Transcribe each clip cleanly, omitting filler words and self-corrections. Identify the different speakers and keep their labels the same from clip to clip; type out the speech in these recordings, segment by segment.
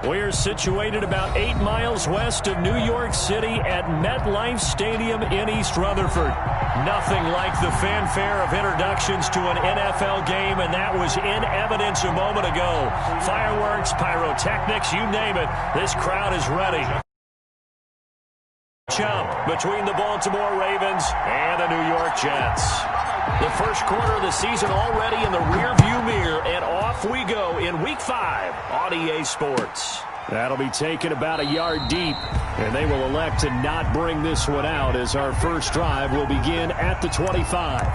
Speaker 1: We're situated about 8 miles west of New York City at MetLife Stadium in East Rutherford. Nothing like the fanfare of introductions to an NFL game, and that was in evidence a moment ago. Fireworks, pyrotechnics, you name it, this crowd is ready. Jump between the Baltimore Ravens and the New York Jets. The first quarter of the season already in the rearview mirror, and off we go in Week 5 on EA Sports. That'll be taken about a yard deep, and they will elect to not bring this one out as our first drive will begin at the 25.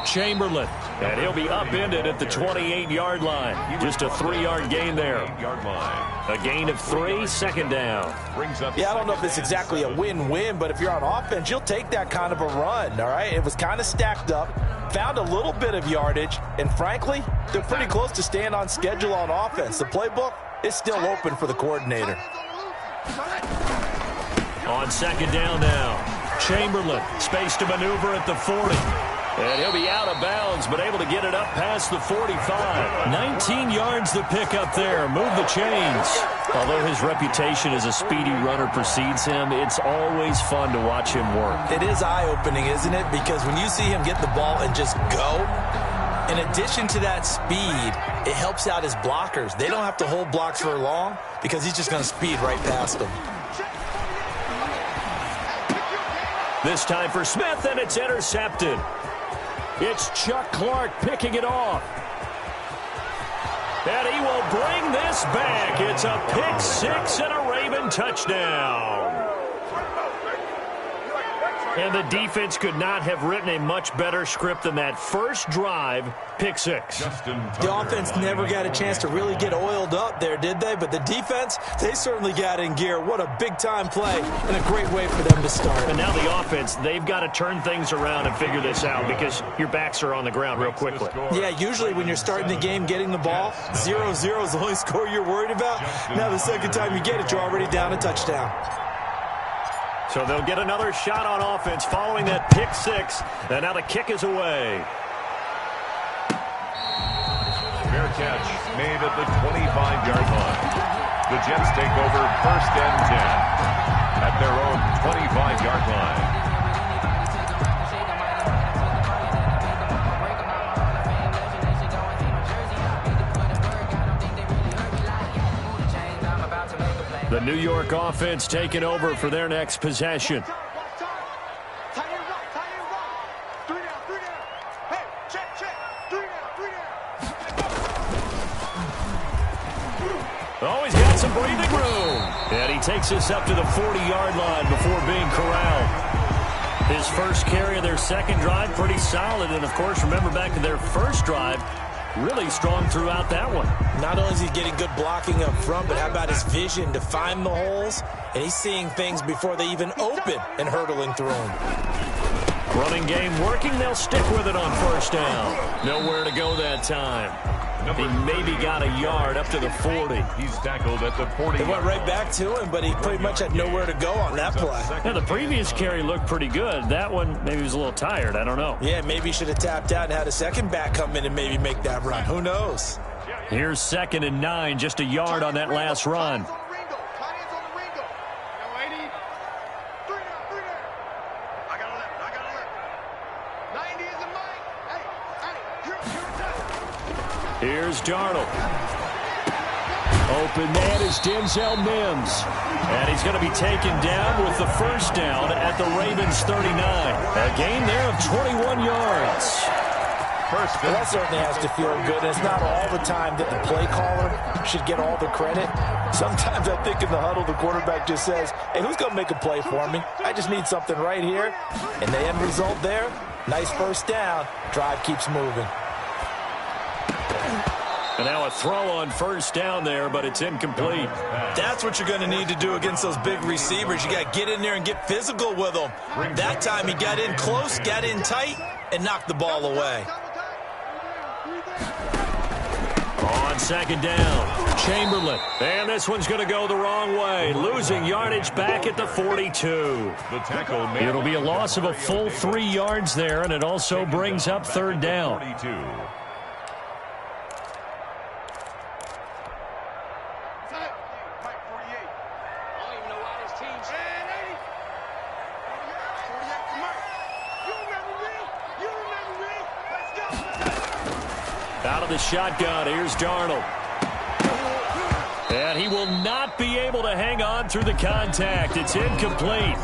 Speaker 1: Chamberlain, and he'll be upended at the 28-yard line. Just a 3-yard gain there. A gain of 3, second down.
Speaker 2: Yeah, I don't know if it's exactly a win-win, but if you're on offense, you'll take that kind of a run, all right? It was kind of stacked up, found a little bit of yardage, and frankly, they're pretty close to staying on schedule on offense. The playbook is still open for the coordinator.
Speaker 1: On second down now, Chamberlain, space to maneuver at the 40. And he'll be out of bounds, but able to get it up past the 45. 19 yards the pick up there. Move the chains. Although his reputation as a speedy runner precedes him, it's always fun to watch him work.
Speaker 2: It is eye-opening, isn't it? Because when you see him get the ball and just go, in addition to that speed, it helps out his blockers. They don't have to hold blocks for long because he's just going to speed right past them.
Speaker 1: This time for Smith, and it's intercepted. It's Chuck Clark picking it off. And he will bring this back. It's a pick 6 and a Raven touchdown. And the defense could not have written a much better script than that first drive, pick 6.
Speaker 2: The offense never got a chance to really get oiled up there, did they? But the defense, they certainly got in gear. What a big-time play and a great way for them to start.
Speaker 1: And now the offense, they've got to turn things around and figure this out because your backs are on the ground real quickly.
Speaker 2: Yeah, usually when you're starting the game getting the ball, 0-0 is the only score you're worried about. Now the second time you get it, you're already down a touchdown.
Speaker 1: So they'll get another shot on offense following that pick 6. And now the kick is away.
Speaker 3: Fair catch made at the 25-yard line. The Jets take over 1st and 10 at their own 25-yard line.
Speaker 1: The New York offense taking over for their next possession. Oh, he's got some breathing room. And he takes us up to the 40-yard line before being corralled. His first carry of their second drive, pretty solid. And, of course, remember back to their first drive, really strong throughout that one.
Speaker 2: Not only is he getting good blocking up front, but how about his vision to find the holes? And he's seeing things before they even open and hurtling through them.
Speaker 1: Running game working. They'll stick with it on first down. Nowhere to go that time. He maybe got a yard up to the 40.
Speaker 3: He's tackled at the 40.
Speaker 2: They went right back to him, but he pretty much had nowhere to go on that play.
Speaker 1: Yeah, the previous carry looked pretty good. That one, maybe he was a little tired. I don't know.
Speaker 2: Yeah, maybe he should have tapped out and had a second back come in and maybe make that run. Who knows?
Speaker 1: Here's 2nd and 9, just a yard on that last run. Here's Darnold. Open man is Denzel Mims. And he's going to be taken down with the first down at the Ravens 39. A gain there of 21 yards.
Speaker 2: Well, that certainly has to feel good. It's not all the time that the play caller should get all the credit. Sometimes I think in the huddle, the quarterback just says, hey, who's going to make a play for me? I just need something right here. And the end result there, nice first down. Drive keeps moving.
Speaker 1: And now a throw on first down there, but it's incomplete.
Speaker 2: That's what you're going to need to do against those big receivers. You got to get in there and get physical with them. That time he got in close, got in tight, and knocked the ball away.
Speaker 1: On second down, Chamberlain. And this one's going to go the wrong way. Losing yardage back at the 42.
Speaker 3: The tackle made.
Speaker 1: It'll be a loss of a full 3 yards there, and it also brings up third down.
Speaker 3: 42.
Speaker 1: Out of the shotgun, here's Darnold. And he will not be able to hang on through the contact. It's incomplete.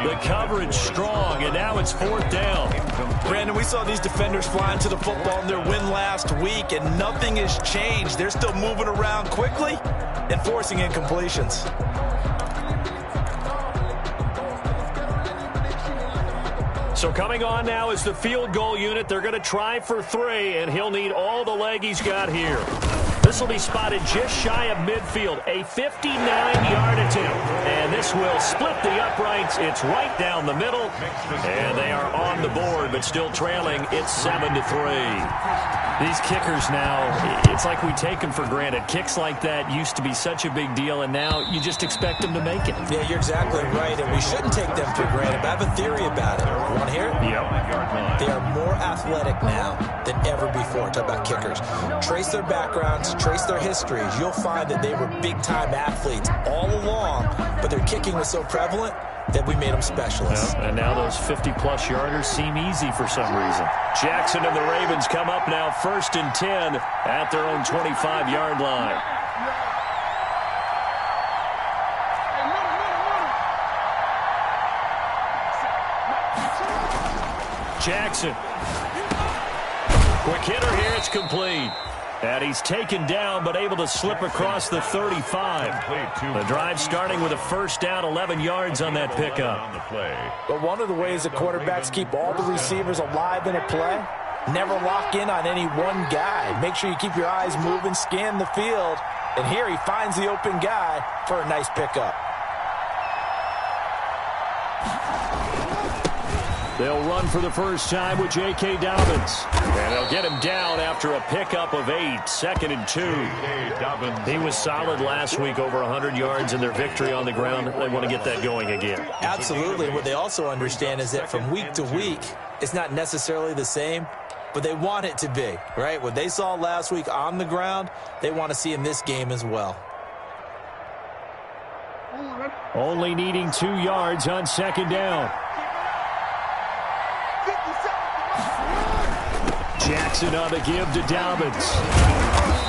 Speaker 1: The coverage strong, and now it's fourth down.
Speaker 2: Brandon, we saw these defenders flying to the football in their win last week, and nothing has changed. They're still moving around quickly and forcing incompletions.
Speaker 1: So coming on now is the field goal unit. They're going to try for 3, and he'll need all the leg he's got here. This will be spotted just shy of midfield, a 59-yard attempt. And this will split the uprights. It's right down the middle. And they are on the board, but still trailing. It's 7-3. These kickers now, it's like we take them for granted. Kicks like that used to be such a big deal, and now you just expect them to make it.
Speaker 2: Yeah, you're exactly right, and we shouldn't take them for granted. But I have a theory about it. You want to hear it?
Speaker 1: Yep.
Speaker 2: They are more athletic now than ever before. Talk about kickers. Trace their backgrounds, trace their histories. You'll find that they were big-time athletes all along, but their kicking was so prevalent that we made them specialists.
Speaker 1: Yep. And now those 50-plus yarders seem easy for some reason. Jackson and the Ravens come up now 1st and 10 at their own 25-yard line. Jackson. Quick hitter here. It's complete. And he's taken down, but able to slip across the 35. The drive starting with a first down, 11 yards on that pickup.
Speaker 2: But one of the ways that quarterbacks keep all the receivers alive in a play, never lock in on any one guy. Make sure you keep your eyes moving, scan the field. And here he finds the open guy for a nice pickup.
Speaker 1: They'll run for the first time with J.K. Dobbins. And they'll get him down after a pickup of 8, 2nd and 2. He was solid last week, over 100 yards in their victory on the ground. They want to get that going again.
Speaker 2: Absolutely. What they also understand is that from week to week, it's not necessarily the same, but they want it to be, right? What they saw last week on the ground, they want to see in this game as well.
Speaker 1: Only needing 2 yards on second down. Jackson on the give to Dobbins.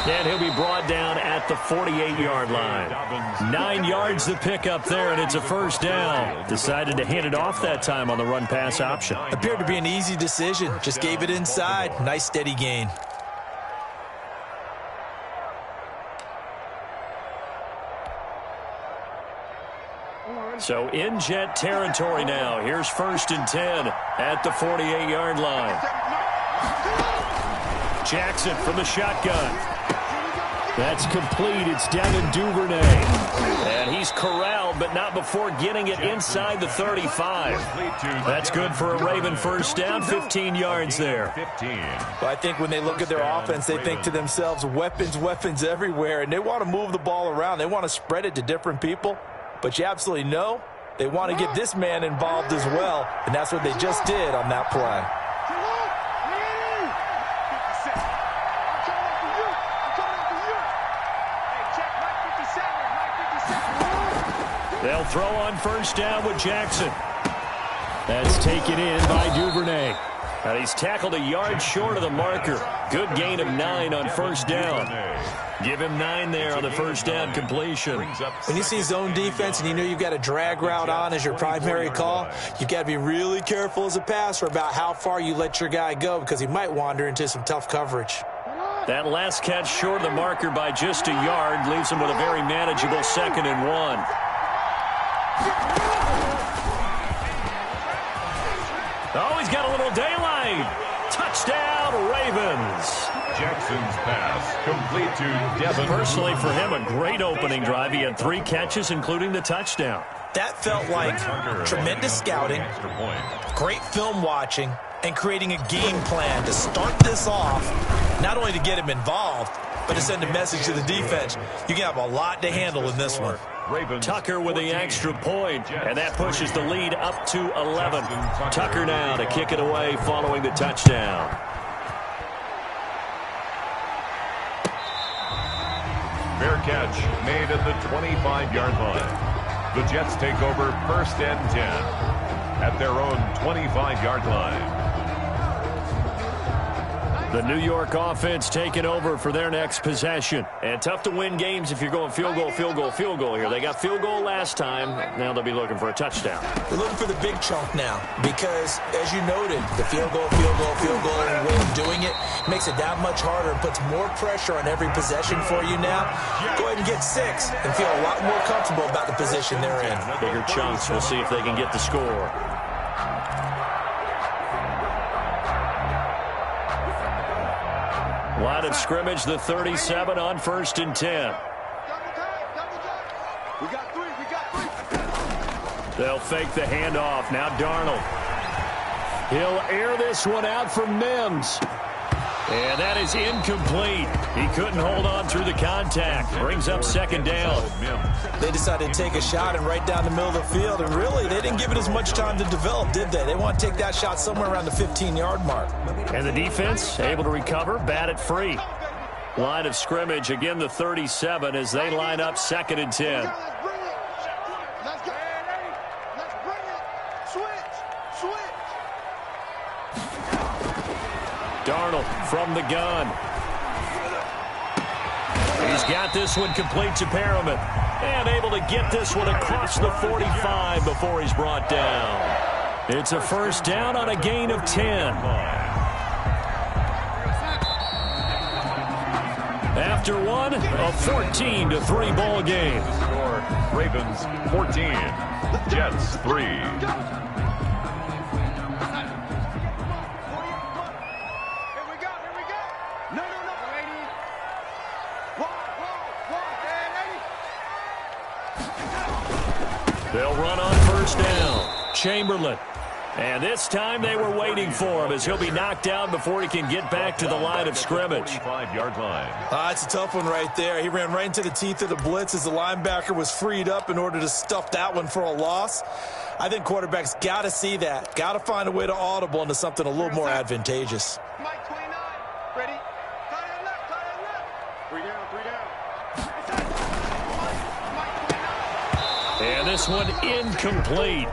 Speaker 1: And he'll be brought down at the 48-yard line. 9 yards to pick up there, and it's a first down. Decided to hand it off that time on the run-pass option.
Speaker 2: Appeared to be an easy decision. Just gave it inside. Nice steady gain.
Speaker 1: So in Jet territory now. Here's 1st and 10 at the 48-yard line. Jackson from the shotgun. That's complete. It's Devin Duvernay. And he's corralled, but not before getting it inside the 35. That's good for a Raven first down, 15 yards there.
Speaker 2: Well, I think when they look at their offense, they think to themselves, weapons, weapons everywhere, and they want to move the ball around. They want to spread it to different people, but you absolutely know they want to get this man involved as well, and that's what they just did on that play.
Speaker 1: They'll throw on first down with Jackson. That's taken in by Duvernay. And he's tackled a yard short of the marker. Good gain of 9 on first down. Give him 9 there on the first down completion.
Speaker 2: When you see zone defense and you know you've got a drag route on as your primary call, you've got to be really careful as a passer about how far you let your guy go because he might wander into some tough coverage.
Speaker 1: That last catch short of the marker by just a yard leaves him with a very manageable 2nd and 1. Oh, he's got a little daylight. Touchdown, Ravens.
Speaker 3: Jackson's pass complete to Devin.
Speaker 1: Personally, for him, a great opening drive. He had 3 catches, including the touchdown.
Speaker 2: That felt like tremendous scouting, great film watching, and creating a game plan to start this off, not only to get him involved, but to send a message to the defense. You can have a lot to handle in this one.
Speaker 1: Tucker with the extra point, and that pushes the lead up to 11. Tucker now to kick it away following the touchdown.
Speaker 3: Fair catch made at the 25-yard line. The Jets take over 1st and 10 at their own 25-yard line.
Speaker 1: The New York offense taking over for their next possession. And tough to win games if you're going field goal, field goal, field goal here. They got field goal last time. Now they'll be looking for a touchdown.
Speaker 2: They're looking for the big chunk now because, as you noted, the field goal, way of doing it makes it that much harder and puts more pressure on every possession for you now. Go ahead and get 6 and feel a lot more comfortable about the position they're in.
Speaker 1: Bigger chunks. We'll see if they can get the score. Line of scrimmage, the 37 on 1st and 10. They'll fake the handoff. Now Darnold. He'll air this one out for Mims. And that is incomplete. He couldn't hold on through the contact. Brings up 2nd down.
Speaker 2: They decided to take a shot and right down the middle of the field. And really, they didn't give it as much time to develop, did they? They want to take that shot somewhere around the 15-yard mark.
Speaker 1: And the defense able to recover, bat it free. Line of scrimmage, again the 37 as they line up 2nd and 10. Darnold from the gun. He's got this one complete to Perriman. And able to get this one across the 45 before he's brought down. It's a 1st down on a gain of 10. After one, a 14-3 ball game.
Speaker 3: Score, Ravens 14, Jets 3.
Speaker 1: They'll run on 1st down. Chamberlain. And this time they were waiting for him as he'll be knocked down before he can get back to the line of scrimmage.
Speaker 3: 45-yard line.
Speaker 2: It's a tough one right there. He ran right into the teeth of the blitz as the linebacker was freed up in order to stuff that one for a loss. I think quarterbacks got to see that. Got to find a way to audible into something a little more advantageous.
Speaker 4: Mike 29. Ready? Tie left. 3 down, 3 down.
Speaker 1: And this one incomplete.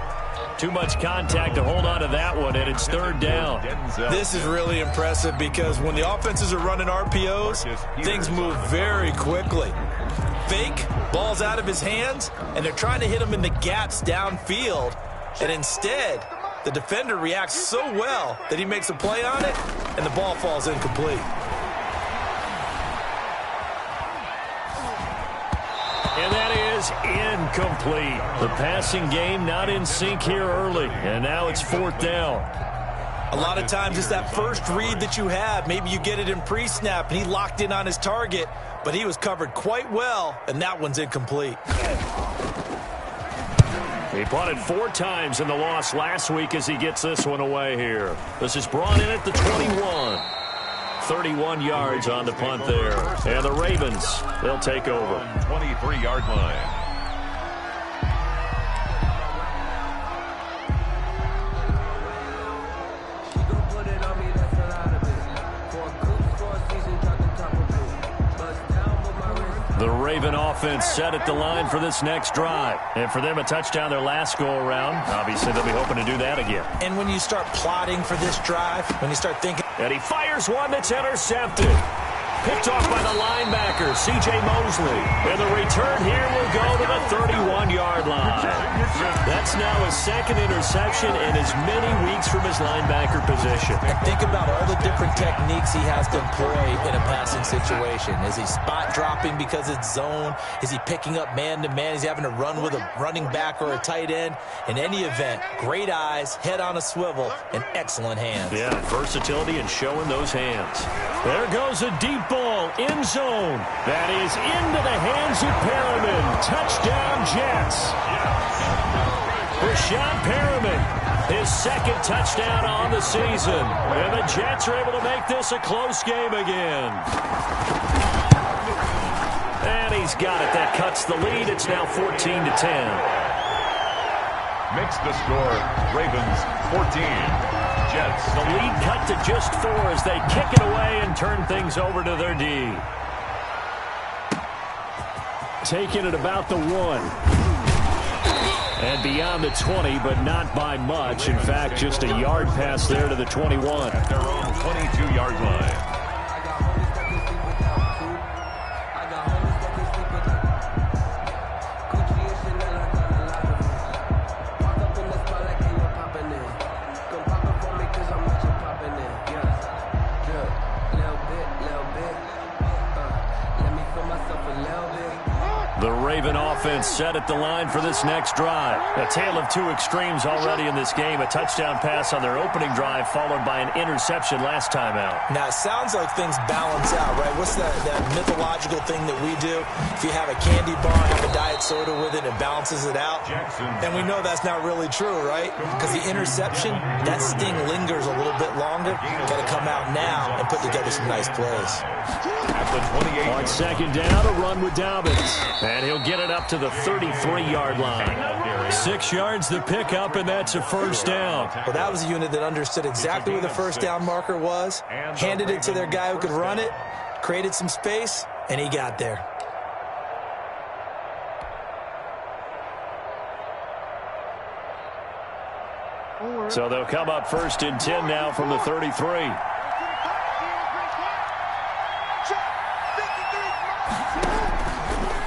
Speaker 1: Too much contact to hold on to that one, and it's 3rd down.
Speaker 2: This is really impressive because when the offenses are running RPOs, things move very quickly. Fake, ball's out of his hands, and they're trying to hit him in the gaps downfield. And instead, the defender reacts so well that he makes a play on it, and the ball falls incomplete.
Speaker 1: And that is incomplete. The passing game not in sync here early, and now it's 4th down.
Speaker 2: A lot of times it's that first read that you have. Maybe you get it in pre-snap, and he locked in on his target, but he was covered quite well, and that one's incomplete.
Speaker 1: He punted 4 times in the loss last week as he gets this one away here. This is brought in at the 21. 31 yards on the punt there. And the Ravens, they'll take over.
Speaker 3: 23-yard line.
Speaker 1: The Raven offense set at the line for this next drive. And for them, a touchdown their last go-around. Obviously, they'll be hoping to do that again.
Speaker 2: And when you start plotting for this drive, when you start thinking...
Speaker 1: And he fires one that's intercepted. Picked off by the linebacker, C.J. Mosley. And the return here will go to the 31-yard line. That's now his 2nd interception in as many weeks from his linebacker position.
Speaker 2: And think about all the different techniques he has to employ in a passing situation. Is he spot dropping because it's zone? Is he picking up man-to-man? Is he having to run with a running back or a tight end? In any event, great eyes, head on a swivel, and excellent hands.
Speaker 1: Yeah, versatility and showing those hands. There goes a deep ball, end zone. That is into the hands of Perriman. Touchdown, Jets. Rashad Perriman, his second touchdown on the season. And the Jets are able to make this a close game again. And he's got it. That cuts the lead. It's now 14-10.
Speaker 3: Makes the score Ravens 14. Jets.
Speaker 1: The lead cut to just 4 as they kick it away and turn things over to their D. Taking it about the 1. And beyond the 20, but not by much. In fact, just a yard pass there to the 21.
Speaker 3: At their own 22-yard line.
Speaker 1: The Raven offense set at the line for this next drive. A tale of two extremes already in this game. A touchdown pass on their opening drive followed by an interception last time out.
Speaker 2: Now, it sounds like things balance out, right? What's that mythological thing that we do? If you have a candy bar, have a diet soda with it, it balances it out. And we know that's not really true, right? Because the interception, that sting lingers a little bit longer. Got to come out now and put together some nice plays.
Speaker 3: At the 28.
Speaker 1: On second down, a run with Dobbins. And he'll get it up to the 33-yard line. 6 yards the pickup, and that's a first down.
Speaker 2: Well, that was a unit that understood exactly where the first down marker was, handed it to their guy who could run it, created some space, and he got there.
Speaker 1: So they'll come up first and 10 now from the 33.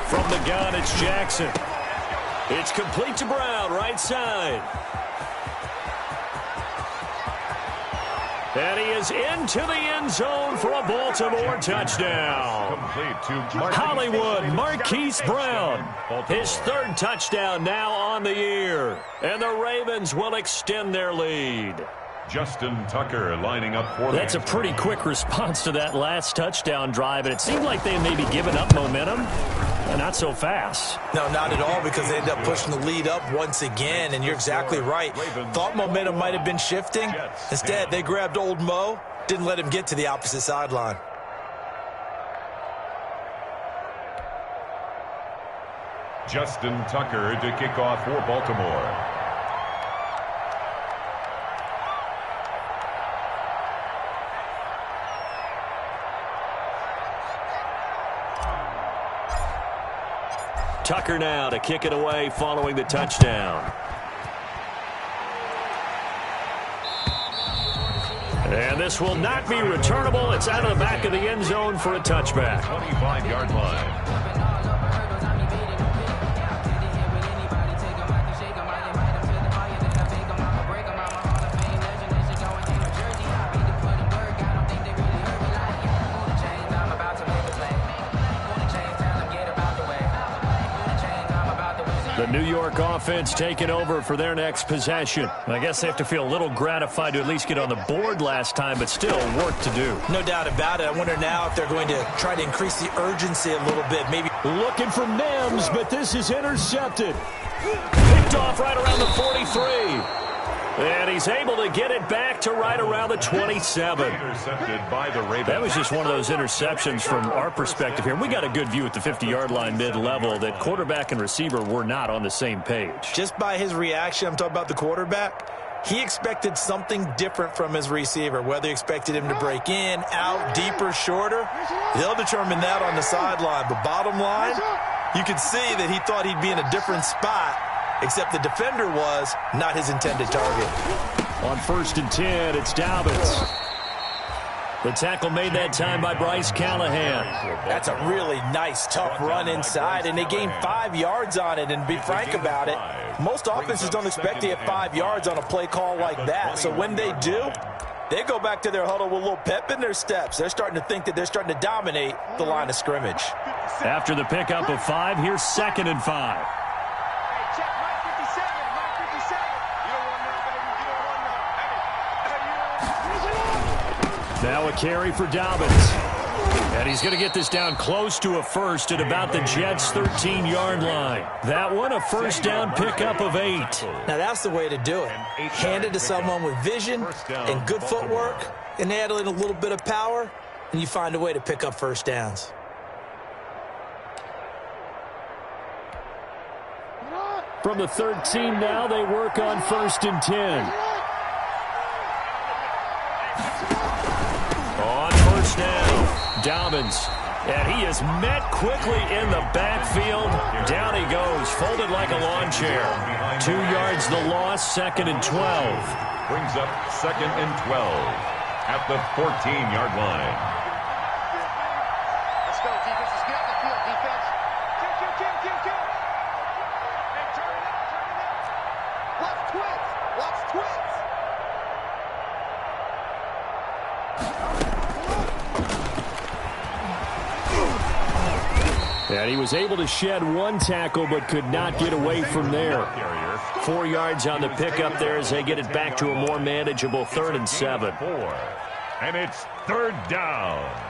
Speaker 1: From the gun, it's Jackson. It's complete to Brown, right side. And he is into the end zone for a Baltimore touchdown.
Speaker 3: Complete to
Speaker 1: Hollywood, Marquise Brown. His third touchdown now on the year. And the Ravens will extend their lead.
Speaker 3: Justin Tucker lining up for
Speaker 1: That's a pretty quick response to that last touchdown drive, and it seemed like they may be giving up momentum. Not so fast.
Speaker 2: No, not at all, because they ended up pushing the lead up once again, and you're exactly right. Thought momentum might have been shifting. Instead, they grabbed old Mo, didn't let him get to the opposite sideline.
Speaker 3: Justin Tucker to kick off for Baltimore.
Speaker 1: Tucker now to kick it away following the touchdown. And this will not be returnable. It's out of the back of the end zone for a touchback.
Speaker 3: 25-yard line.
Speaker 1: The New York offense taking over for their next possession. I guess they have to feel a little gratified to at least get on the board last time, but still work to do.
Speaker 2: No doubt about it. I wonder now if they're going to try to increase the urgency a little bit. Maybe
Speaker 1: looking for Mims, but this is intercepted. Picked off right around the 43. And he's able to get it back to right around the 27.
Speaker 3: Intercepted by the Ravens.
Speaker 1: That was just one of those interceptions from our perspective here. We got a good view at the 50-yard line mid-level that quarterback and receiver were not on the same page.
Speaker 2: Just by his reaction, I'm talking about the quarterback, he expected something different from his receiver. Whether he expected him to break in, out, deeper, shorter, they'll determine that on the sideline. But bottom line, you could see that he thought he'd be in a different spot, except the defender was not his intended target.
Speaker 1: On 1st and 10, it's Dobbins. The tackle made that time by Bryce Callahan.
Speaker 2: That's a really nice, tough run inside, and they gained 5 yards on it. And to be frank about it, most offenses don't expect to get 5 yards on a play call like that. So when they do, they go back to their huddle with a little pep in their steps. They're starting to think that they're starting to dominate the line of scrimmage.
Speaker 1: After the pickup of 5, here's 2nd and 5. Now a carry for Dobbins. And he's going to get this down close to a first at about the Jets' 13-yard line. That one, a first down pickup of 8.
Speaker 2: Now that's the way to do it. Hand it to someone with vision and good footwork, and add in a little bit of power, and you find a way to pick up first downs.
Speaker 1: From the 13 now, they work on 1st and 10. On first down, Dobbins. And he is met quickly in the backfield. Down he goes, folded like a lawn chair. 2 yards the loss, 2nd and 12.
Speaker 3: Brings up 2nd and 12 at the 14-yard line.
Speaker 4: Let's go, defense. Let's get off the field, defense. Kill. Hey, turn it up. Watch twins.
Speaker 1: And he was able to shed 1 tackle but could not get away from there. 4 yards on the pickup there as they get it back to a more manageable 3rd and 7.
Speaker 3: And it's 3rd down.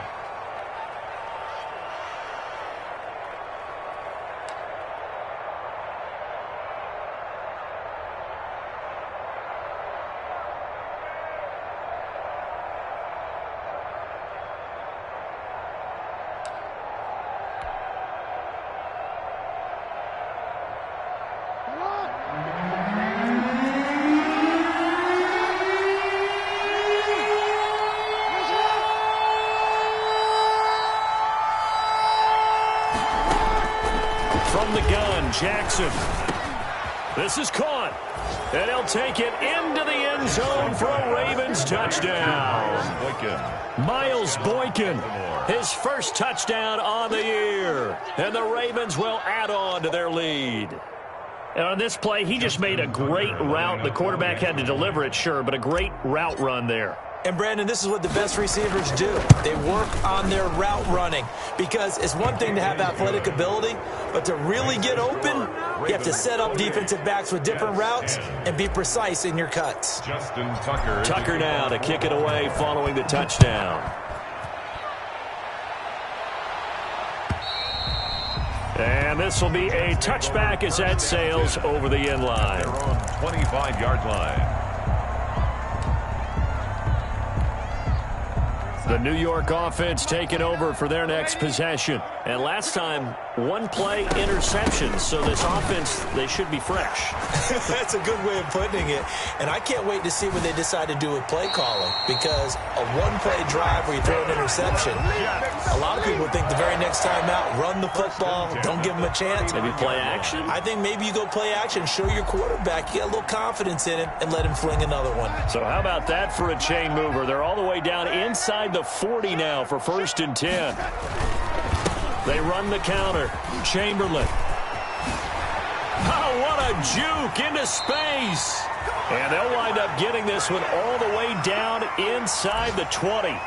Speaker 1: From the gun, Jackson. This is caught. And he'll take it into the end zone for a Ravens touchdown. Miles Boykin, his first touchdown on the year. And the Ravens will add on to their lead. And on this play, he just made a great route. The quarterback had to deliver it, sure, but a great route run there.
Speaker 2: And, Brandon, this is what the best receivers do. They work on their route running because it's one thing to have athletic ability, but to really get open, you have to set up defensive backs with different routes and be precise in your cuts.
Speaker 3: Justin Tucker.
Speaker 1: Tucker now to kick it away following the touchdown. And this will be a touchback as that sails over the end line.
Speaker 3: Their own 25-yard line.
Speaker 1: The New York offense taking over for their next possession. And last time, 1 play interception. So this offense, they should be fresh.
Speaker 2: That's a good way of putting it. And I can't wait to see what they decide to do with play calling. Because a 1-play drive where you throw an interception, a lot of people think the very next time out, run the football, don't give them a chance.
Speaker 1: Maybe play action?
Speaker 2: I think maybe you go play action, show your quarterback, you get a little confidence in him, and let him fling another one.
Speaker 1: So how about that for a chain mover? They're all the way down inside the 40 now for 1st and 10. They run the counter. Chamberlain. Oh, what a juke into space. And they'll wind up getting this one all the way down inside the 20.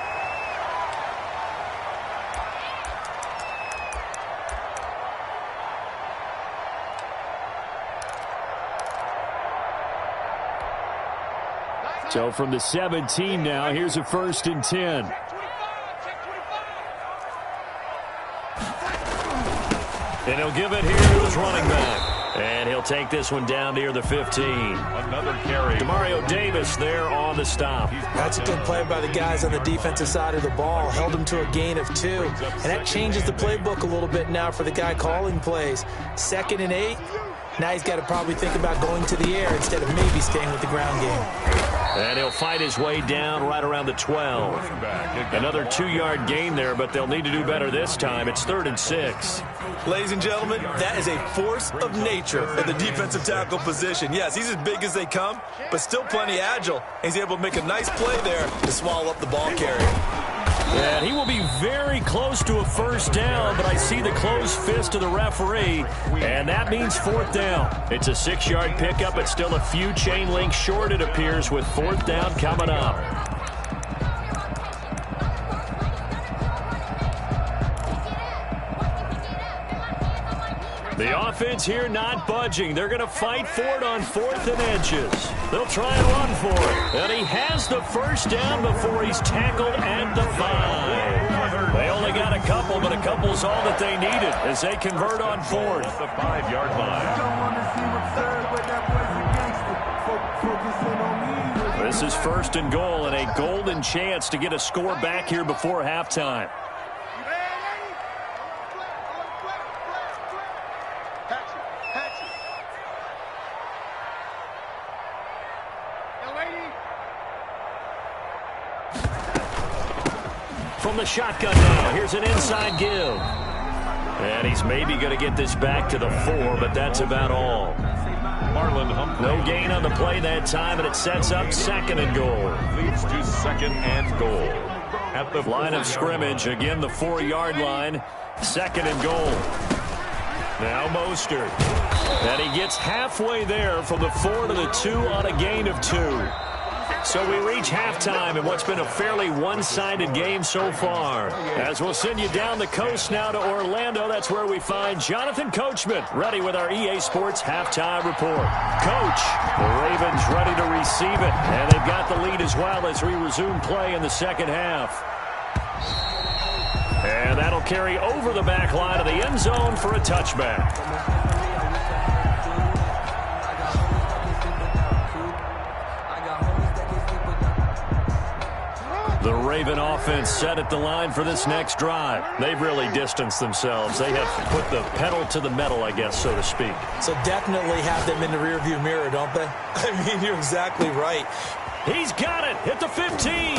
Speaker 1: So from the 17 now, here's a 1st and 10. And he'll give it here to his running back. And he'll take this one down near the 15.
Speaker 3: Another carry.
Speaker 1: Demario Davis there on the stop.
Speaker 2: That's a good play by the guys on the defensive side of the ball. Held him to a gain of 2. And that changes the playbook a little bit now for the guy calling plays. 2nd and 8. Now he's got to probably think about going to the air instead of maybe staying with the ground game.
Speaker 1: And he'll fight his way down right around the 12. Another 2-yard gain there, but they'll need to do better this time. It's 3rd and 6.
Speaker 2: Ladies and gentlemen, that is a force of nature in the defensive tackle position. Yes, he's as big as they come, but still plenty agile. He's able to make a nice play there to swallow up the ball carrier.
Speaker 1: And he will be very close to a 1st down, but I see the closed fist of the referee, and that means 4th down. It's a 6-yard pickup, but still a few chain links short, it appears, with 4th down coming up. The offense here not budging. They're going to fight for it on 4th and inches. They'll try and run for it. And he has the first down before he's tackled at the 5. They only got a couple, but a couple's all that they needed as they convert on 4th.
Speaker 3: The 5-yard line.
Speaker 1: This is 1st and goal and a golden chance to get a score back here before halftime. From the shotgun now, here's an inside give. And he's maybe going to get this back to the 4, but that's about all.
Speaker 3: Marlon Humphrey.
Speaker 1: No gain on the play that time, and it sets up 2nd and goal.
Speaker 3: Leads to 2nd and goal. At the
Speaker 1: Line of scrimmage, again the 4-yard line. 2nd and goal. Now Mostert. And he gets halfway there from the 4 to the 2 on a gain of 2. So we reach halftime in what's been a fairly one-sided game so far. As we'll send you down the coast now to Orlando, that's where we find Jonathan Coachman ready with our EA Sports halftime report. Coach, the Ravens ready to receive it, and they've got the lead as well as we resume play in the second half. And that'll carry over the back line of the end zone for a touchback. The Raven offense set at the line for this next drive. They've really distanced themselves. They have put the pedal to the metal, I guess, so to speak.
Speaker 2: So definitely have them in the rearview mirror, don't they? I mean, you're exactly right.
Speaker 1: He's got it at the 15.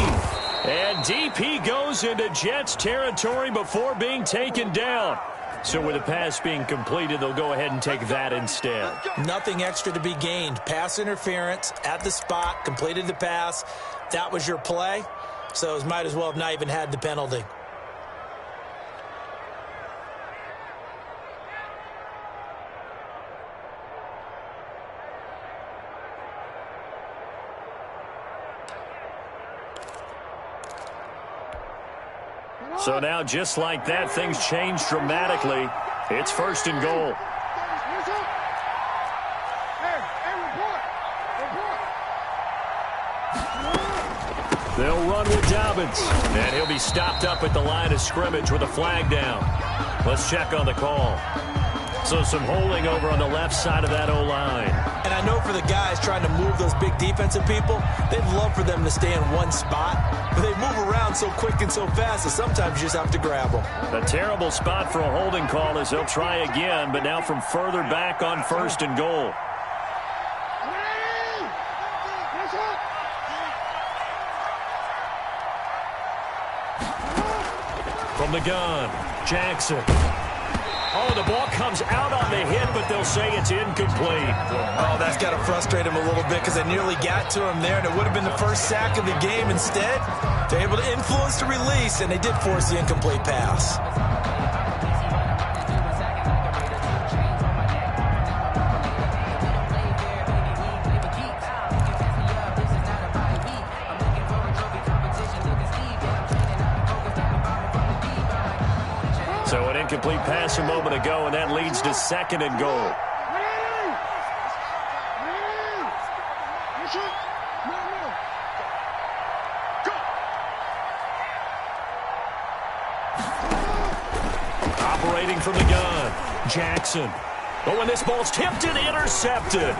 Speaker 1: And DP goes into Jets territory before being taken down. So with the pass being completed, they'll go ahead and take that instead.
Speaker 2: Nothing extra to be gained. Pass interference at the spot, completed the pass. That was your play. So it might as well have not even had the penalty.
Speaker 1: So now, just like that, things change dramatically. It's 1st and goal. They'll run with Dobbins, and he'll be stopped up at the line of scrimmage with a flag down. Let's check on the call. So some holding over on the left side of that O-line.
Speaker 2: And I know for the guys trying to move those big defensive people, they'd love for them to stay in one spot. But they move around so quick and so fast that sometimes you just have to grab them.
Speaker 1: A terrible spot for a holding call as they'll try again, but now from further back on 1st and goal. From the gun, Jackson. Oh, the ball comes out on the hit, but they'll say it's incomplete.
Speaker 2: Oh, that's got to frustrate him a little bit because they nearly got to him there, and it would have been the first sack of the game. Instead, they're able to influence the release, and they did force the incomplete pass.
Speaker 1: So an incomplete pass a moment ago, and that leads to 2nd and goal. Operating from the gun, Jackson. But when this ball's tipped and intercepted.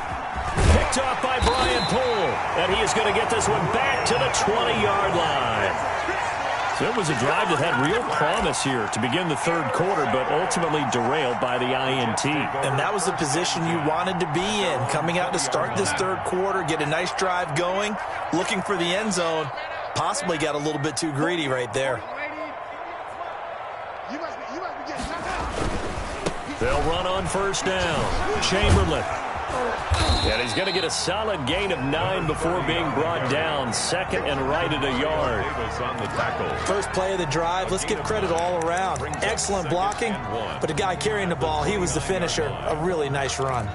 Speaker 1: Picked off by Brian Poole, and he is going to get this one back to the 20-yard line. So it was a drive that had real promise here to begin the 3rd quarter, but ultimately derailed by the INT.
Speaker 2: And that was the position you wanted to be in, coming out to start this 3rd quarter, get a nice drive going, looking for the end zone. Possibly got a little bit too greedy right there.
Speaker 1: They'll run on 1st down. Chamberlain. And he's going to get a solid gain of 9 before being brought down. 2nd and right at a yard.
Speaker 3: On the tackle.
Speaker 2: First play of the drive, let's give credit all around. Excellent blocking, but the guy carrying the ball, he was the finisher. A really nice run.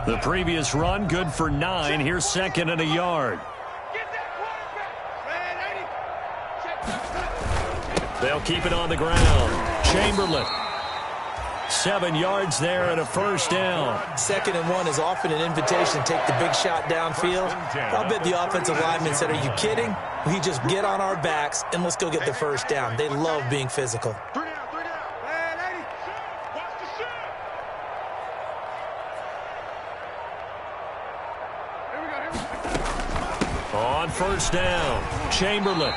Speaker 1: The previous run, good for 9. Here's 2nd and a yard. They'll keep it on the ground. Chamberlain. 7 yards there and a first down.
Speaker 2: 2nd and 1 is often an invitation to take the big shot downfield. I'll bet the offensive lineman said, are you kidding? We just get on our backs and let's go get the first down. They love being physical.
Speaker 4: 3 down. Hey, lady. Watch the shot. Here we go.
Speaker 1: On first down, Chamberlain.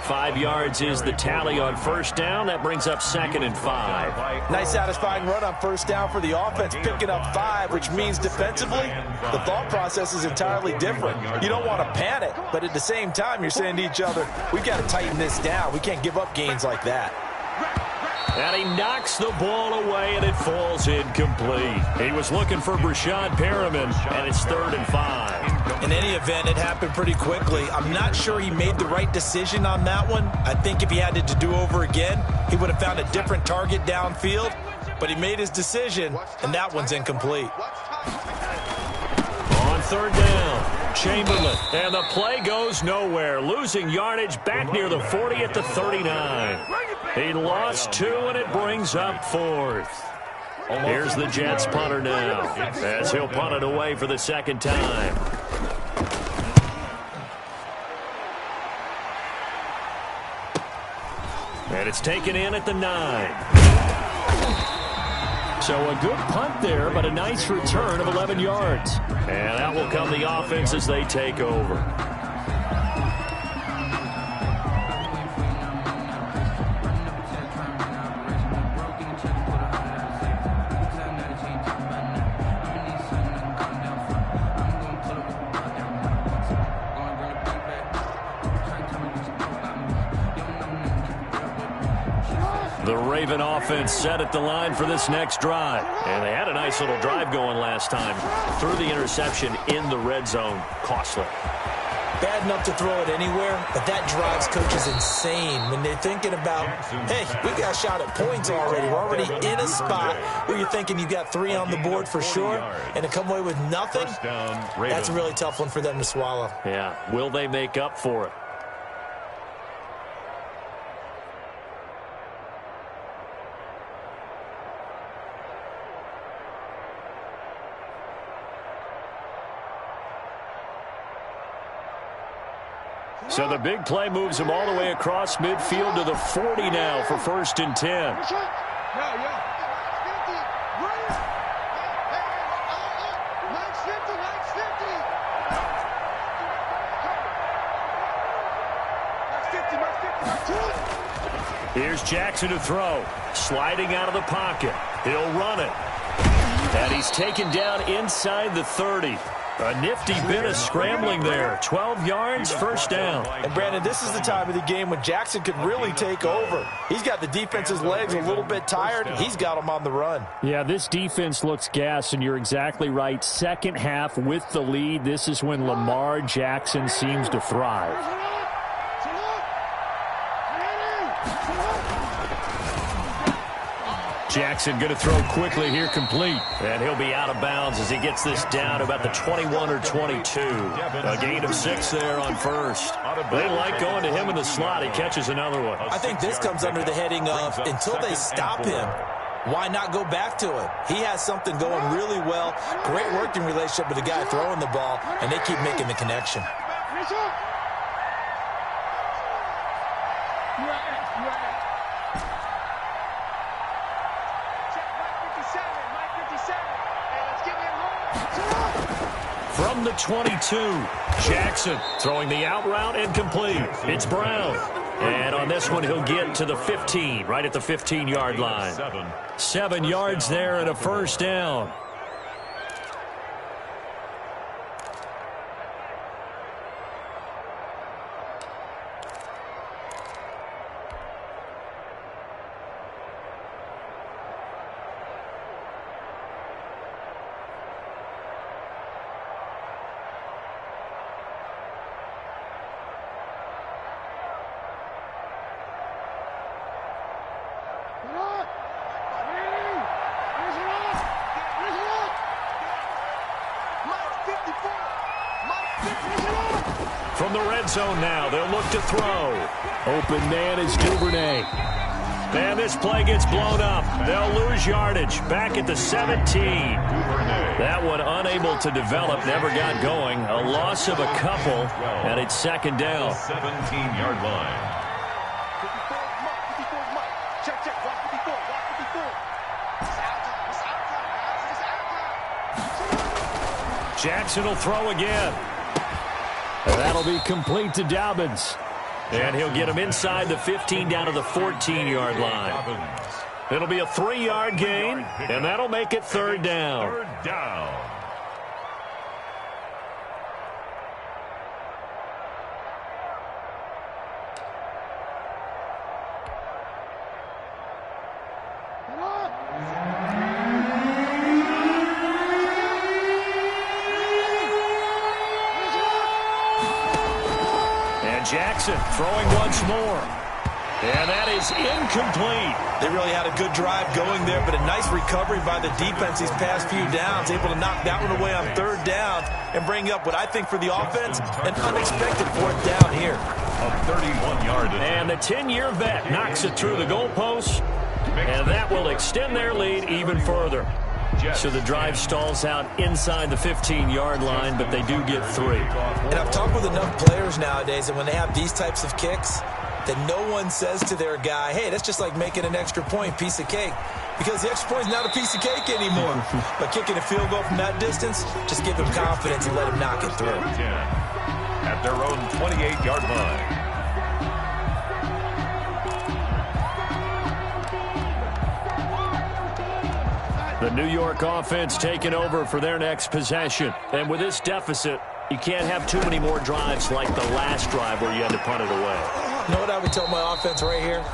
Speaker 1: 5 yards is the tally on first down. That brings up 2nd and 5.
Speaker 2: Nice satisfying run on first down for the offense, picking up 5, which means defensively, the thought process is entirely different. You don't want to panic, but at the same time, you're saying to each other, we've got to tighten this down. We can't give up gains like that.
Speaker 1: And he knocks the ball away, and it falls incomplete. He was looking for Brashad Perriman, and it's 3rd and 5.
Speaker 2: In any event, it happened pretty quickly. I'm not sure he made the right decision on that one. I think if he had it to do over again, he would have found a different target downfield. But he made his decision, and that one's incomplete.
Speaker 1: On 3rd down, Chamberlain. And the play goes nowhere. Losing yardage back near the 40 at the 39. He lost 2, and it brings up 4th. Here's the Jets punter now, as he'll punt it away for the 2nd time. And it's taken in at the 9. So a good punt there, but a nice return of 11 yards. And that will come the offense as they take over. The Raven offense set at the line for this next drive. And they had a nice little drive going last time. Threw the interception in the red zone. Costly.
Speaker 2: Bad enough to throw it anywhere, but that drives coaches insane when they're thinking about, hey, we got shot at points already. We're already in a spot where you're thinking you got 3 on the board for sure, and to come away with nothing, that's a really tough one for them to swallow.
Speaker 1: Yeah. Will they make up for it? So the big play moves him all the way across midfield to the 40 now for 1st and 10.
Speaker 4: Yeah.
Speaker 1: Here's Jackson to throw. Sliding out of the pocket. He'll run it. And he's taken down inside the 30. A nifty bit of scrambling there. 12 yards, first down.
Speaker 2: And, Brandon, this is the time of the game when Jackson could really take over. He's got the defense's legs a little bit tired. He's got them on the run.
Speaker 1: Yeah, this defense looks gassed, and you're exactly right. Second half with the lead, this is when Lamar Jackson seems to thrive. Jackson going to throw quickly here, complete. And he'll be out of bounds as he gets this down about the 21 or 22. A gain of 6 there on first. They like going to him in the slot. He catches another one.
Speaker 2: I think this comes under the heading of until they stop him, why not go back to him? He has something going really well. Great working relationship with the guy throwing the ball, and they keep making the connection.
Speaker 1: From the 22, Jackson throwing the out route and complete. It's Brown. And on this one, he'll get to the 15, right at the 15-yard line. 7 yards there and a first down. From the red zone now, they'll look to throw. Open man is Duvernay. And this play gets blown up. They'll lose yardage. Back at the 17. That one unable to develop, never got going. A loss of a couple, and it's second down.
Speaker 3: 17-yard line.
Speaker 4: Check, check. Watch 54. Watch 54. It's outside, guys. It's outside.
Speaker 1: Jackson will throw again. That'll be complete to Dobbins. And he'll get him inside the 15 down to the 14-yard line. It'll be a 3-yard gain, and that'll make it third down.
Speaker 3: Third down.
Speaker 1: Jackson throwing once more. And that is incomplete.
Speaker 2: They really had a good drive going there, but a nice recovery by the defense these past few downs, able to knock that one away on third down and bring up what I think for the offense, an unexpected fourth down here.
Speaker 3: A 31-yard.
Speaker 1: And the 10-year vet knocks it through the goalpost, and that will extend their lead even further. So the drive stalls out inside the 15-yard line, but they do get 3.
Speaker 2: And I've talked with enough players nowadays that when they have these types of kicks, that no one says to their guy, hey, that's just like making an extra point, piece of cake. Because the extra point is not a piece of cake anymore. But kicking a field goal from that distance, just give him confidence and let him knock it through.
Speaker 3: At their own 28-yard line.
Speaker 1: The New York offense taking over for their next possession. And with this deficit, you can't have too many more drives like the last drive where you had to punt it away.
Speaker 2: You know what I would tell my offense right here?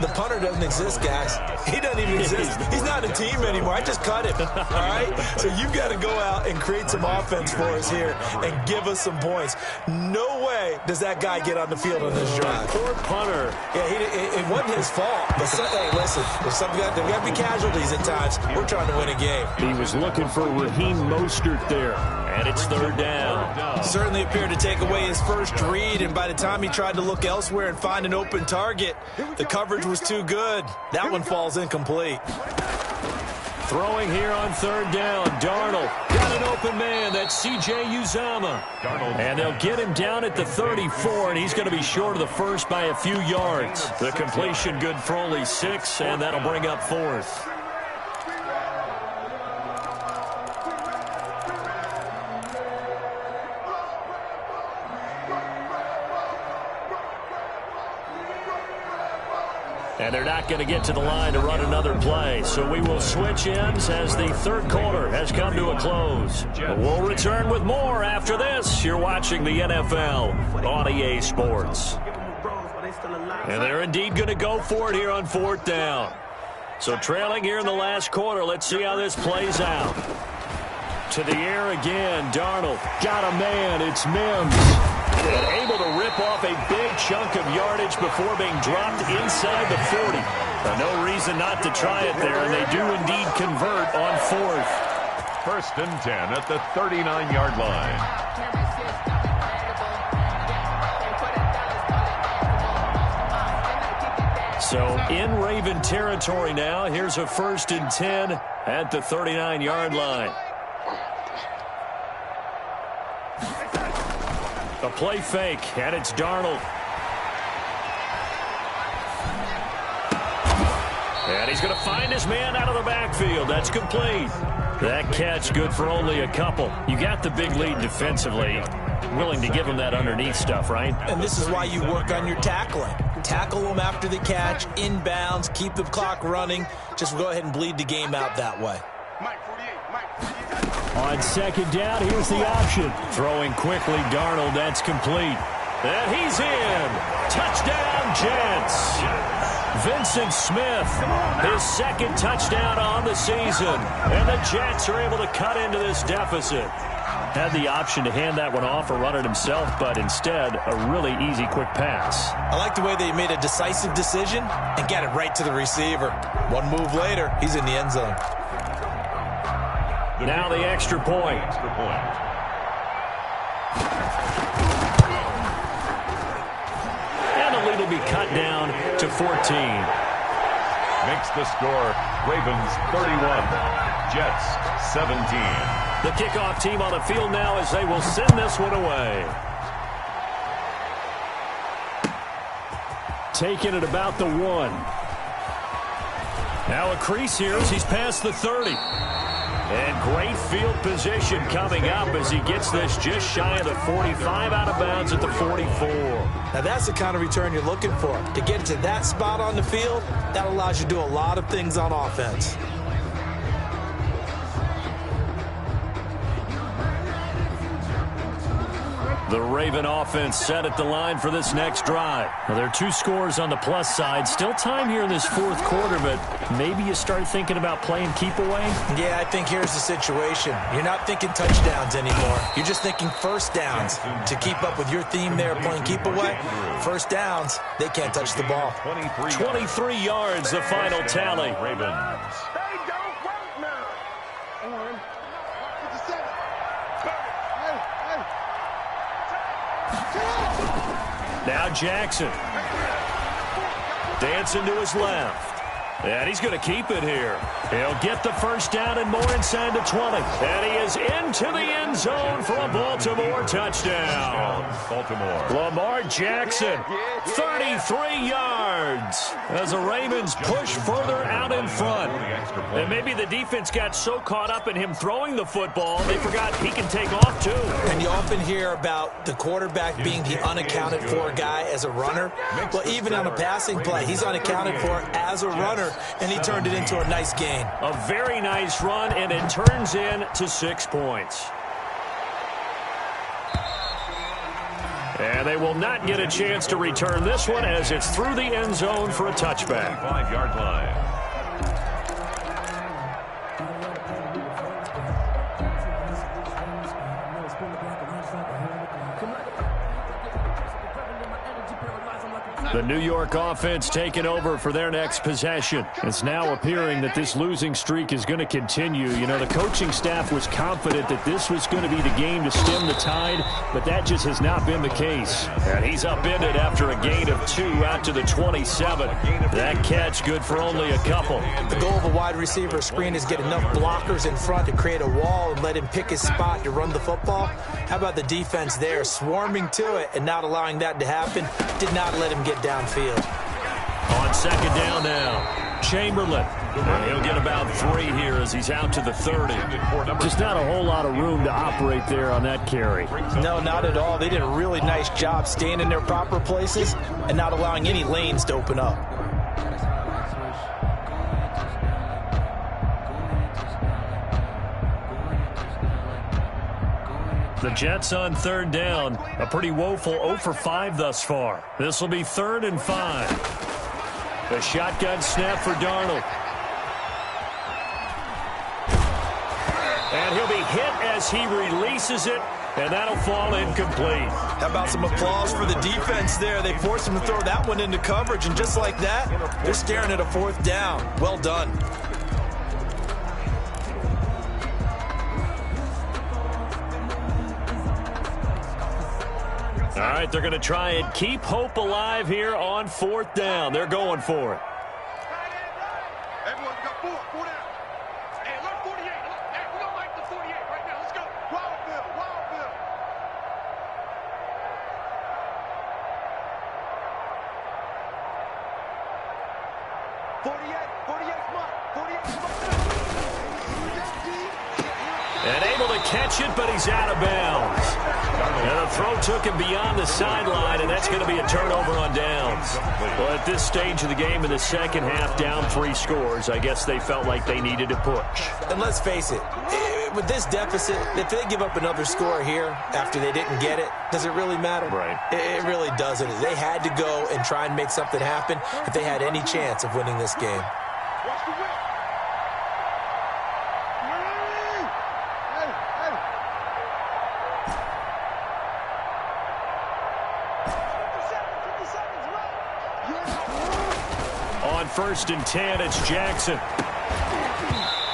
Speaker 2: The punter doesn't exist, guys. He doesn't even exist. He's not a team anymore. I just cut him, all right? So you've got to go out and create some offense for us here and give us some points. No way does that guy get on the field on this drive.
Speaker 1: Poor punter.
Speaker 2: Yeah, it wasn't his fault. But hey, listen, there's got to be casualties at times. We're trying to win a game.
Speaker 1: He was looking for Raheem Mostert there, and it's third down.
Speaker 2: Certainly appeared to take away his first read, and by the time he tried to look elsewhere and find an open target, the coverage was too good. That one falls incomplete.
Speaker 1: Throwing here on third down. Darnold got an open man. That's C.J. Uzomah. And they'll get him down at the 34, and he's going to be short of the first by a few yards. The completion good for only 6, and that'll bring up fourth. And they're not going to get to the line to run another play. So we will switch ends as the third quarter has come to a close. We'll return with more after this. You're watching the NFL on EA Sports. And they're indeed going to go for it here on fourth down. So trailing here in the last quarter. Let's see how this plays out. To the air again. Darnold got a man. It's Mims. And able to rip off a big chunk of yardage before being dropped inside the 40. No reason not to try it there, and they do indeed convert on fourth.
Speaker 3: First and 10 at the 39-yard line.
Speaker 1: So in Raven territory now. Here's a first and 10 at the 39-yard line. A play fake, and it's Darnold. And he's going to find his man out of the backfield. That's complete. That catch good for only a couple. You got the big lead defensively. Willing to give him that underneath stuff, right?
Speaker 2: And this is why you work on your tackling. Tackle them after the catch, inbounds, keep the clock running. Just go ahead and bleed the game out that way.
Speaker 1: On second down, here's the option. Throwing quickly, Darnold, that's complete. And he's in. Touchdown, Jets. Vincent Smith, his second touchdown on the season. And the Jets are able to cut into this deficit. Had the option to hand that one off or run it himself, but instead, a really easy, quick pass.
Speaker 2: I like the way they made a decisive decision and got it right to the receiver. One move later, he's in the end zone.
Speaker 1: Now the extra point. And the lead will be cut down to 14.
Speaker 3: makes the score Ravens 31, Jets 17.
Speaker 1: The kickoff team on the field now as they will send this one away. Taking it about the 1. Now a crease here as he's past the 30. And great field position coming up as he gets this just shy of the 45 out of bounds at the 44.
Speaker 2: Now that's the kind of return you're looking for. To get to that spot on the field, that allows you to do a lot of things on offense.
Speaker 1: The Raven offense set at the line for this next drive. Well, there are 2 scores on the plus side. Still time here in this 4th quarter, but maybe you start thinking about playing keep away?
Speaker 2: Yeah, I think here's the situation. You're not thinking touchdowns anymore. You're just thinking first downs. To keep up with your theme there, playing keep away, first downs, they can't touch the ball.
Speaker 1: 23 yards, the final tally.
Speaker 3: Ravens.
Speaker 1: Now Jackson. Dancing to his left. And he's going to keep it here. He'll get the first down and more inside the 20. And he is into the end zone for a Baltimore touchdown.
Speaker 3: Baltimore.
Speaker 1: Lamar Jackson, 33 yards as the Ravens push further out in front. And maybe the defense got so caught up in him throwing the football, they forgot he can take off too.
Speaker 2: And you often hear about the quarterback being the unaccounted for guy as a runner. Well, even on a passing play, he's unaccounted for as a runner. And he turned it into a nice gain.
Speaker 1: A very nice run, and it turns into 6 points. And they will not get a chance to return this one as it's through the end zone for a touchback.
Speaker 3: 5-yard line.
Speaker 1: The New York offense taking over for their next possession. It's now appearing that this losing streak is going to continue. You know, the coaching staff was confident that this was going to be the game to stem the tide, but that just has not been the case. And he's upended after a gain of 2 out to the 27. That catch good for only a couple.
Speaker 2: The goal of a wide receiver screen is get enough blockers in front to create a wall and let him pick his spot to run the football. How about the defense there, swarming to it and not allowing that to happen? Did not let him get downfield.
Speaker 1: On second down now, Chamberlain. And he'll get about 3 here as he's out to the 30. Just not a whole lot of room to operate there on that carry.
Speaker 2: No, not at all. They did a really nice job staying in their proper places and not allowing any lanes to open up.
Speaker 1: The Jets on third down. A pretty woeful 0 for 5 thus far. This will be 3rd and 5. The shotgun snap for Darnold. And he'll be hit as he releases it, and that'll fall incomplete.
Speaker 2: How about some applause for the defense there? They forced him to throw that one into coverage, and just like that, they're staring at a 4th down. Well done.
Speaker 1: All right, they're going to try and keep hope alive here on 4th down. They're going for it.
Speaker 4: Everyone got 4 down. Hey, look, 48. Hey, we don't like the 48 right now. Let's go. Wildville. 48 smart. 48 smart.
Speaker 1: And able to catch it, but he's out of bounds. And the throw took him beyond the sideline, and that's going to be a turnover on downs. Well, at this stage of the game in the second half, down 3 scores, I guess they felt like they needed to push.
Speaker 2: And let's face it, with this deficit, if they give up another score here after they didn't get it, does it really matter?
Speaker 1: Right.
Speaker 2: It really doesn't. They had to go and try and make something happen if they had any chance of winning this game.
Speaker 4: Watch the whip.
Speaker 1: On 1st and 10, it's Jackson.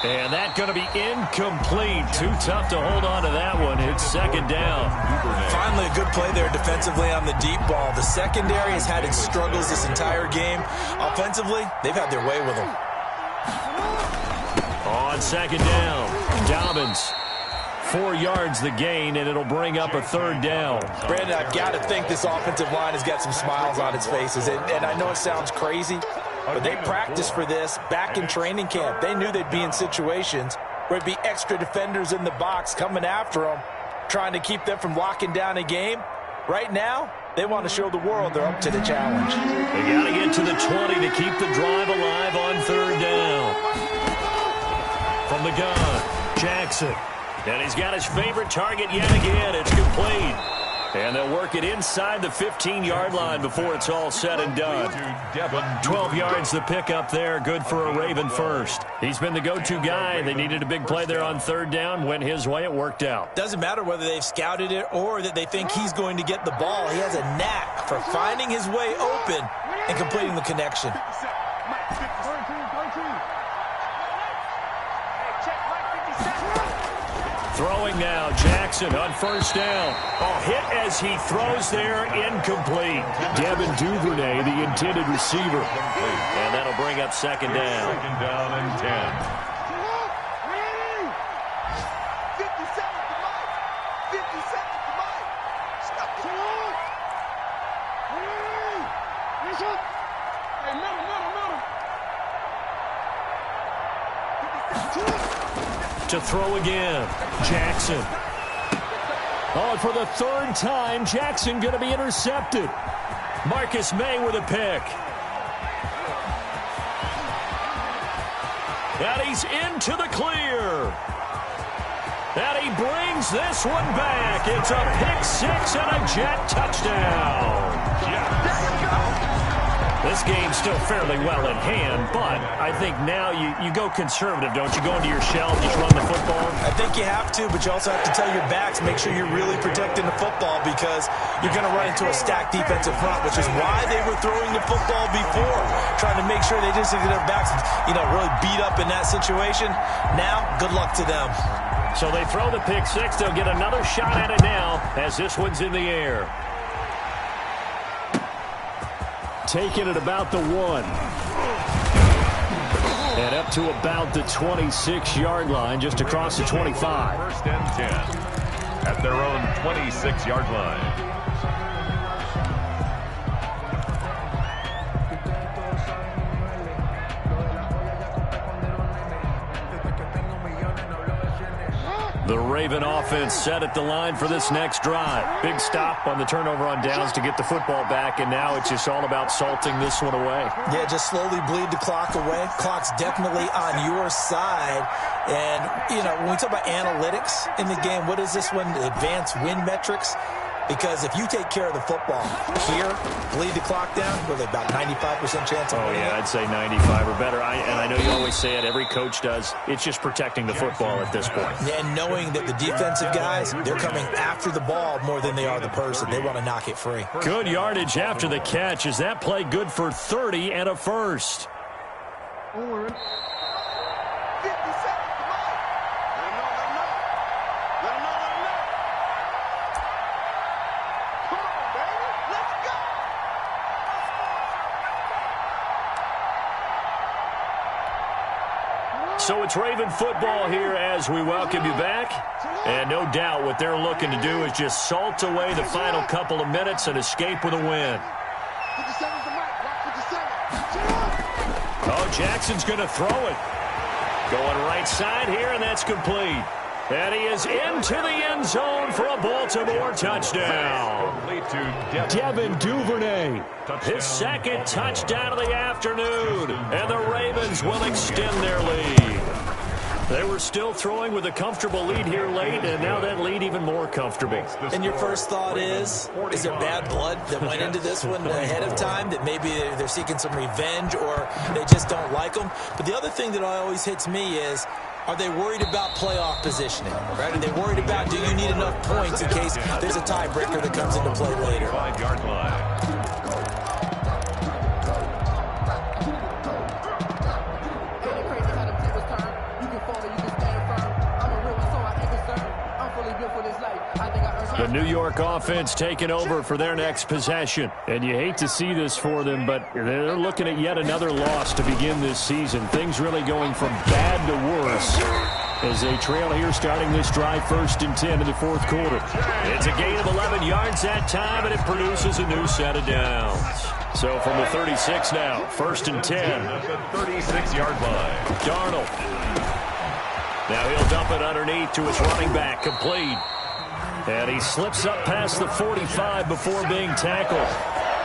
Speaker 1: And that's going to be incomplete. Too tough to hold on to that one. It's second down.
Speaker 2: Finally, a good play there defensively on the deep ball. The secondary has had its struggles this entire game. Offensively, they've had their way with them.
Speaker 1: On second down, Dobbins. 4 yards the gain, and it'll bring up a third down.
Speaker 2: Brandon, I've got to think this offensive line has got some smiles on its faces. And I know it sounds crazy, but they practiced for this back in training camp. They knew they'd be in situations where it'd be extra defenders in the box coming after them, trying to keep them from locking down a game. Right now, they want to show the world they're up to the challenge.
Speaker 1: They got to get to the 20 to keep the drive alive on third down. From the gun, Jackson. And he's got his favorite target yet again. It's complete. And they'll work it inside the 15-yard line before it's all said and done. 12 yards the pickup there. Good for a Raven first. He's been the go-to guy. They needed a big play there on third down. Went his way. It worked out.
Speaker 2: Doesn't matter whether they've scouted it or that they think he's going to get the ball. He has a knack for finding his way open and completing the connection.
Speaker 1: Throwing now, Jackson on first down. Oh, hit as he throws there, incomplete. Devin Duvernay, the intended receiver. And that'll bring up second down.
Speaker 3: Second down and 10.
Speaker 1: To throw again, Jackson. Oh, and for the third time, Jackson going to be intercepted. Marcus May with a pick. And he's into the clear. And he brings this one back. It's a pick six and a Jet touchdown. This game's still fairly well in hand, but I think now you go conservative, don't you? Go into your shell, just run the football.
Speaker 2: I think you have to, but you also have to tell your backs, make sure you're really protecting the football because you're going to run into a stacked defensive front, which is why they were throwing the football before, trying to make sure they didn't get their backs, really beat up in that situation. Now, good luck to them.
Speaker 1: So they throw the pick six. They'll get another shot at it now as this one's in the air. Taking it about the 1. And up to about the 26-yard line, just across the 25.
Speaker 3: First and 10 at their own 26-yard line.
Speaker 1: The Raven offense set at the line for this next drive. Big stop on the turnover on downs to get the football back, and now it's just all about salting this one away.
Speaker 2: Yeah, just slowly bleed the clock away. Clock's definitely on your side. And, when we talk about analytics in the game, what is this one? Advanced win metrics? Because if you take care of the football here, bleed the clock down, with about 95% chance of winning.
Speaker 1: Oh, yeah, I'd say 95 or better. And I know you always say it, every coach does. It's just protecting the football at this point.
Speaker 2: And knowing that the defensive guys, they're coming after the ball more than they are the person. They want to knock it free.
Speaker 1: Good yardage after the catch. Is that play good for 30 and a first? So it's Raven football here as we welcome you back. And no doubt what they're looking to do is just salt away the final couple of minutes and escape with a win. Oh, Jackson's going to throw it. Going right side here, and that's complete. And he is into the end zone for a Baltimore touchdown. Devin Duvernay, his second touchdown of the afternoon. And the Ravens will extend their lead. They were still throwing with a comfortable lead here late, and now that lead even more comfortable.
Speaker 2: And your first thought is there bad blood that went into this one ahead of time, that maybe they're seeking some revenge or they just don't like them? But the other thing that always hits me is, are they worried about playoff positioning? Right? Are they worried about, do you need enough points in case there's a tiebreaker that comes into play later?
Speaker 3: 5-yard line.
Speaker 1: The New York offense taking over for their next possession. And you hate to see this for them, but they're looking at yet another loss to begin this season. Things really going from bad to worse as they trail here starting this drive 1st and 10 in the 4th quarter. It's a gain of 11 yards that time, and it produces a new set of downs. So from the 36 now, 1st and 10.
Speaker 3: At the 36-yard line.
Speaker 1: Darnold. Now he'll dump it underneath to his running back, complete. And he slips up past the 45 before being tackled.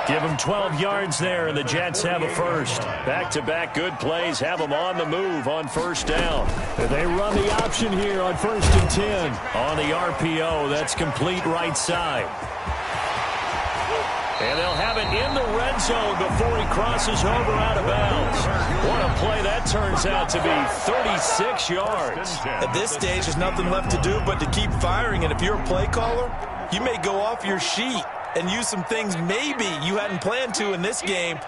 Speaker 1: Give him 12 yards there, and the Jets have a first. Back-to-back good plays have them on the move on 1st down. And they run the option here on 1st and 10. On the RPO, that's complete right side. And they'll have it in the red zone before he crosses over out of bounds. What a play that turns out to be, 36 yards.
Speaker 2: At this stage, there's nothing left to do but to keep firing. And if you're a play caller, you may go off your sheet and use some things maybe you hadn't planned to in this game.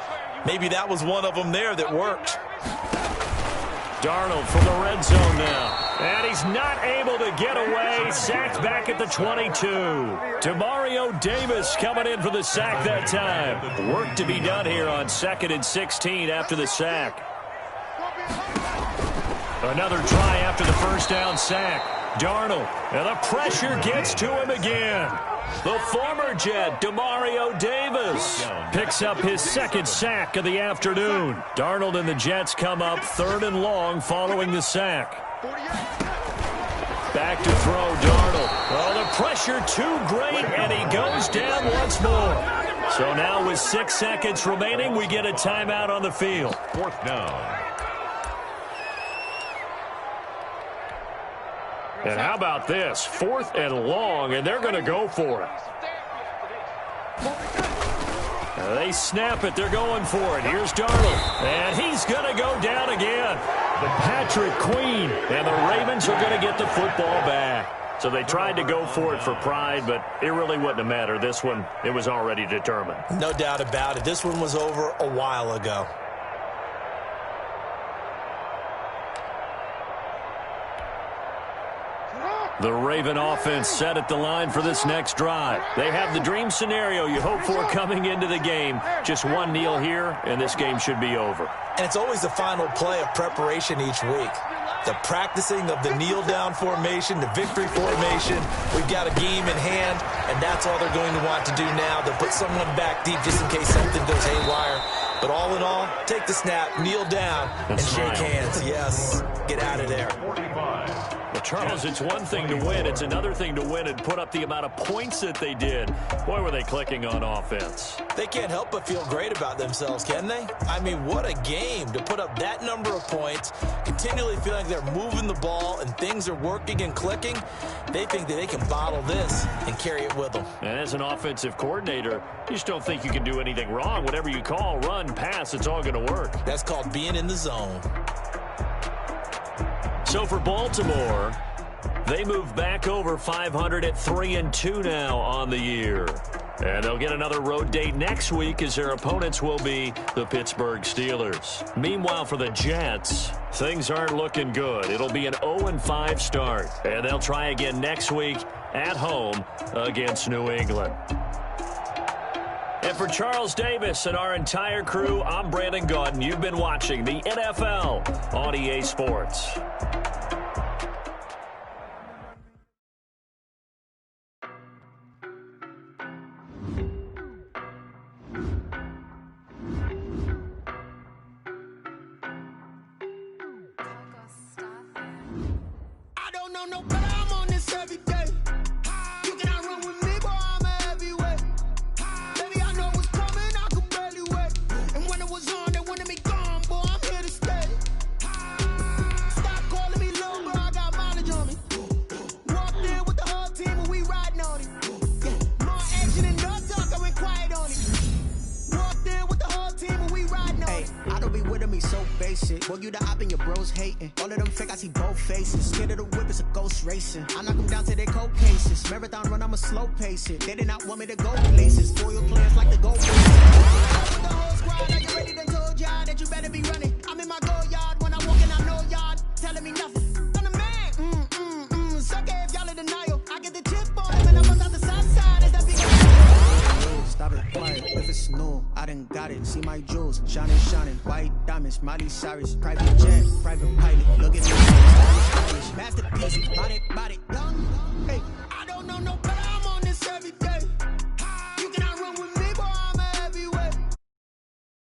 Speaker 2: Maybe that was one of them there that worked.
Speaker 1: Darnold from the red zone now. And he's not able to get away. Sacked back at the 22. Demario Davis coming in for the sack that time. Work to be done here on 2nd and 16 after the sack. Another try after the 1st down sack. Darnold, and the pressure gets to him again. The former Jet, Demario Davis, picks up his 2nd sack of the afternoon. Darnold and the Jets come up 3rd and long following the sack. Back to throw, Darnold. Oh, the pressure too great, and he goes down once more. So now with 6 seconds remaining, we get a timeout on the field.
Speaker 3: 4th down.
Speaker 1: And how about this? 4th and long, and they're going to go for it. They snap it. They're going for it. Here's Darnold. And he's going to go down again. The Patrick Queen. And the Ravens are going to get the football back. So they tried to go for it for pride, but it really wouldn't have mattered. This one, it was already determined.
Speaker 2: No doubt about it. This one was over a while ago.
Speaker 1: The Raven offense set at the line for this next drive. They have the dream scenario you hope for coming into the game. Just one kneel here, and this game should be over.
Speaker 2: And it's always the final play of preparation each week. The practicing of the kneel-down formation, the victory formation. We've got a game in hand, and that's all they're going to want to do now. They'll put someone back deep just in case something goes haywire. But all in all, take the snap, kneel down, and shake hands. Yes, get out of there.
Speaker 1: Well, Charles, it's one thing to win. It's another thing to win and put up the amount of points that they did. Boy, were they clicking on offense.
Speaker 2: They can't help but feel great about themselves, can they? I mean, what a game to put up that number of points, continually feeling like they're moving the ball and things are working and clicking. They think that they can bottle this and carry it with them.
Speaker 1: And as an offensive coordinator, you just don't think you can do anything wrong. Whatever you call, run, pass, it's all going to work.
Speaker 2: That's called being in the zone.
Speaker 1: So for Baltimore, they move back over 500 at 3-2 now on the year. And they'll get another road date next week as their opponents will be the Pittsburgh Steelers. Meanwhile, for the Jets, things aren't looking good. It'll be an 0-5 start. And they'll try again next week at home against New England. And for Charles Davis and our entire crew, I'm Brandon Gaudin. You've been watching the NFL on EA Sports.
Speaker 5: Boy, you the op and your bros hating. All of them fake, I see both faces. Scared of the whip, it's a ghost racing. I knock them down to their cold cases. Marathon run, I'ma slow pace it. They did not want me to go places. Foil players like the gold places. The whole squad, are you ready? Done told y'all that you better be running. I'm in my go yard. When I walk in, I know y'all telling me nothing. I'm the man. Suck it if y'all in denial. I get the chip on him and I bust out the side. goals, shining, shining, white diamonds, Miley Cyrus, private jet, private pilot, look at me, stylish, masterpiece, body, young, hey, I don't know no better, I'm on this earth.